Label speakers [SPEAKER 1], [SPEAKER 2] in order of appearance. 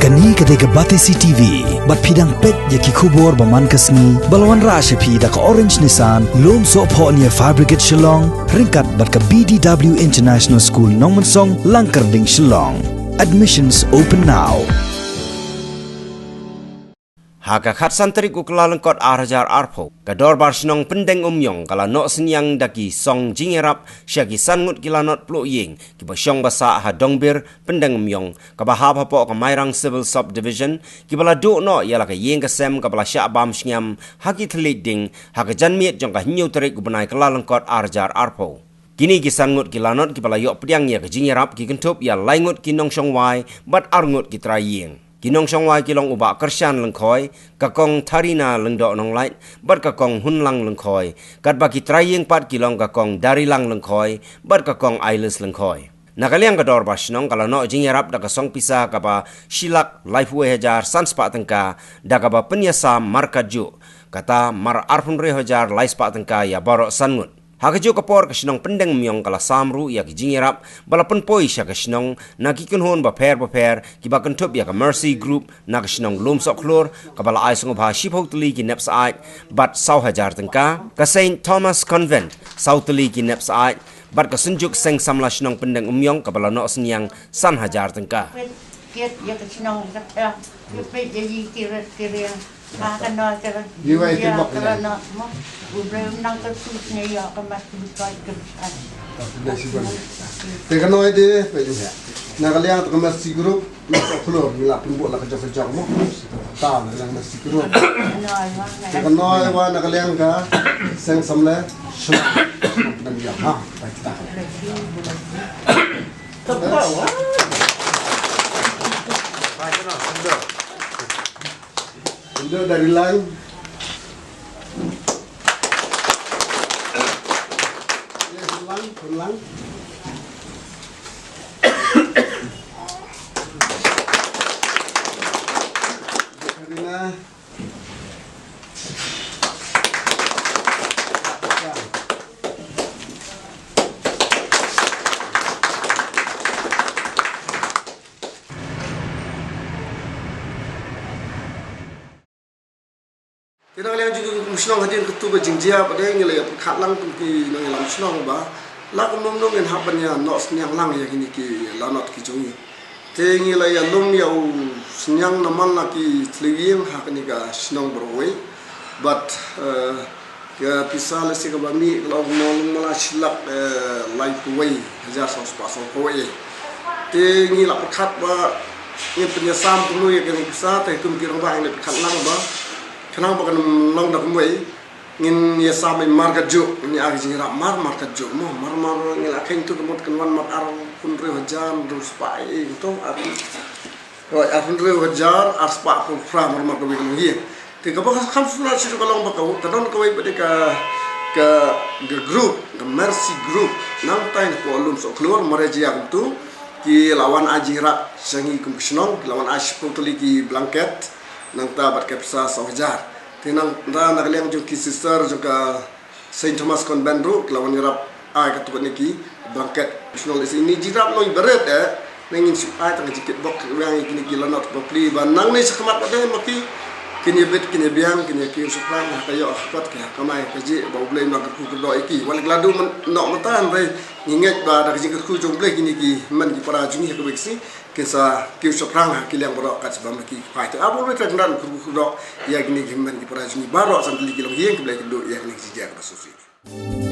[SPEAKER 1] Kani ketika Batesi TV, bat pidang pet yaki kubur baman kasni, balawan rasha pi da ka Orange Nissan, lom so po niya Fabricate Shillong, ringkat bat ka BDW International School Nongmansong, Langkarding Shillong. Admissions open now.
[SPEAKER 2] Haka khat santri ku kelalang kot arhajar arpo. Kador bar sinong pendeng umyong kala nok senyang daki song jingerap syagi sangut kilanot pluk ying. Kiba syong basa ha dongbir pendeng umyong. Kaba hap hapo kamairang civil subdivision. Kibala duk no yala ka ying kasem kabala syak bam syngam haki telit ding. Haka janmiet jong ka hinyu terik kubenai kelalang kot arhajar arpo. Kini kisangut kilanot kibala yok pediang ya ka jingerap kikentup ya laingut kinong syong wai bat arngut kitrai ying. Kinong syongwai kilong ubak kersyan lengkoi, kakong tarina lengdok nong lait, bat kakong hunlang lengkoi, kat baki traying pat kilong kakong darilang lengkoi, bat kakong ailes lengkoi. Nakaliang kador basinong kalau nok jingerap da kasong pisa kapa silak lifeway hajar sanspa tengka da kapa penyasa markaju kata mar arpun re hajar laispa tengka ya borok sangut. Hakajo kapor kasinong pendeng myong kala samru ya ki jingerap balapun poi sya kasinong na kikunhon ba per ki ba kentup ya ka Mercy Group na kasinong lumsok klor kabala ai song ba shipotli ki nepsait bat sau hajar tengka ka Saint Thomas Convent Southly ki nepsait bat ka sunjuk seng samla sinong pendeng umyong kabala no senyang san hajar tengka
[SPEAKER 3] kiet ya kasinong ka pe ji kira makan no kira
[SPEAKER 4] Iwa itu bak
[SPEAKER 3] no mo belum nang tertusnya ya kemas bukai kerjaan.
[SPEAKER 4] Teka no ide peju ya. Nakaliang to Mercy Group nak keluar mila pembuat lah kerja mo. Ta nakaliang Mercy Group. Teka no wa nakaliang ka seng samle shuk dan ya ha. Baik ta. Tepawa. Baik no, Indo dari lain pulang. Karina. Kita kalian juga musnong hadin ketua jingjia pada yang ngelai perkatlang pergi ngelam musnong ba. Lah kumumnong yang hapannya nok senyang lang ya kini ki lanot ki jongi. Tengi lah ya lum ya senyang naman lagi teliyeng hak ni ka senong berway. But ke pisah lesi ke bami kalau nong malah silap life way hajar sos pasal way. Tengi lah perkat ba ini penyesam penuh ya kini pisah tapi kumkirang ba ini perkat lang ba. Kenapa kan long dak muai ngin ya sampai market jo ini agi jingra market jo mo mar ngil akheng tu kemot kenwan mar ar pun re hajar terus pai itu ar pun re hajar ar spa pun fra mar ko bikin hi te ka ba kham suna si ko long ba ko kadon ko bai bade ka group the Mercy Group nang tain ko lum so keluar mareji yang tu ki lawan ajira sangi kumsnong lawan ashpotli ki blanket nang tabat kepsa sohjar tinang ra nakaliang jo ki sister juga Saint Thomas Convent ru lawan ngarap ai ka tuan niki blanket national ini jirap noi beret nangin su ai tang jikit bok yang kini kilanot bopli ban nang ni sakmat ade maki kini bet kini biang kini ki suplang kayo kot ka kamai kaji bau blai nak ku do iki wal gladu nok matan re nginget ba dak jikit ku jomble kini ki man ki para jungi ka beksi kisah kiusap rang kiliang borok kat sebab lagi fight. Apa boleh terkenal kuruk-kuruk yang ini gimana di perajin baru sambil kilong yang kebelakang dulu yang ini sejak kasus ini.